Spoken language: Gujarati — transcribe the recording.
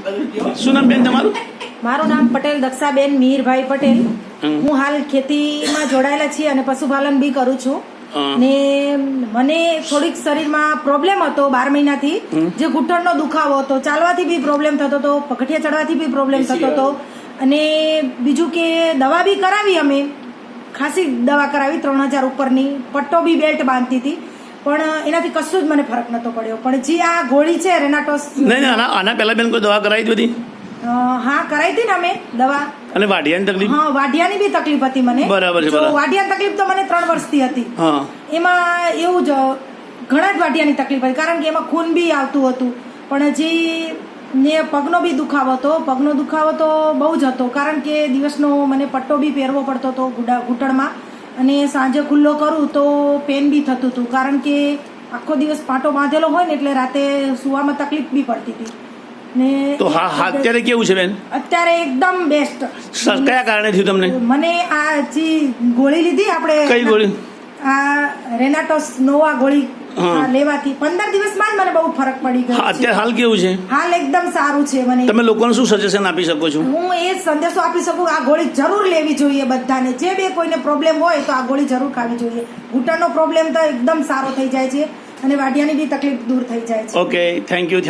શું નામ બેન તમારું? મારું નામ પટેલ દક્ષાબેન મીરભાઈ પટેલ. હું હાલ ખેતીમાં જોડાયેલા છીએ અને પશુપાલન બી કરું છું. ને મને થોડીક શરીરમાં પ્રોબ્લેમ હતો 12 મહિનાથી, જે ઘૂંટણનો દુખાવો હતો, ચાલવાથી બી પ્રોબ્લેમ થતો હતો, પગથિયા ચડવાથી બી પ્રોબ્લેમ થતો હતો. અને બીજું કે દવા બી કરાવી, અમે ખાસી દવા કરાવી 3000 ઉપરની, પટ્ટો બી બેલ્ટ બાંધતી હતી, પણ એનાથી કશું જ મને ફરક નતો પડ્યો. પણ જે આ ગોળી છે રેનાટોસ, નહીં આના પહેલા બેન કોઈ દવા કરાવી હતી? હા કરાવી હતી ને અમે દવા. અને વાઢિયાની તકલીફ? હા, વાઢિયાની બી તકલીફ હતી મને. બરાબર છે. વાઢિયાની તકલીફ તો મને 3 વર્ષથી હતી. એમાં એવું જ ઘણા જ વાઢિયાની તકલીફ હતી, કારણ કે એમાં ખૂન બી આવતું હતું. પણ હજી ને પગનો બી દુખાવો હતો. પગનો દુખાવો તો બહુ જ હતો, કારણ કે દિવસનો મને પટ્ટો બી પહેરવો પડતો હતો ઘૂંટણમાં, અને સાંજે ખુલ્લો કરું તો પેન બી થતું હતું, કારણ કે આખો દિવસ પાટો બાંધેલો હોય ને, એટલે રાતે સુવામાં તકલીફ બી પડતી હતી. ને તો હા અત્યારે કેવું છે બેન? અત્યારે એકદમ બેસ્ટ. કયા કારણે થયું તમને? મને આ જે ગોળી લીધી આપણે, કઈ ગોળી? આ રેનાટોસ નોવા ગોળી લેવાથી 15 દિવસમાં જ મને બહુ ફરક પડી ગયો. અત્યારે હાલ કેવું છે? હાલ એકદમ સારું છે. મને તમે લોકોને શું સજેશન આપી શકો છો? હું એ સંદેશો આપી શકું, આ ગોળી જરૂર લેવી જોઈએ બધાને. જે બે કોઈને પ્રોબ્લેમ હોય તો આ ગોળી જરૂર ખાવી જોઈએ. ઘૂંટણનો પ્રોબ્લેમ તો એકદમ સારો થઈ જાય છે, અને વાઢિયાની બી તકલીફ દૂર થઈ જાય છે. Okay, thank you.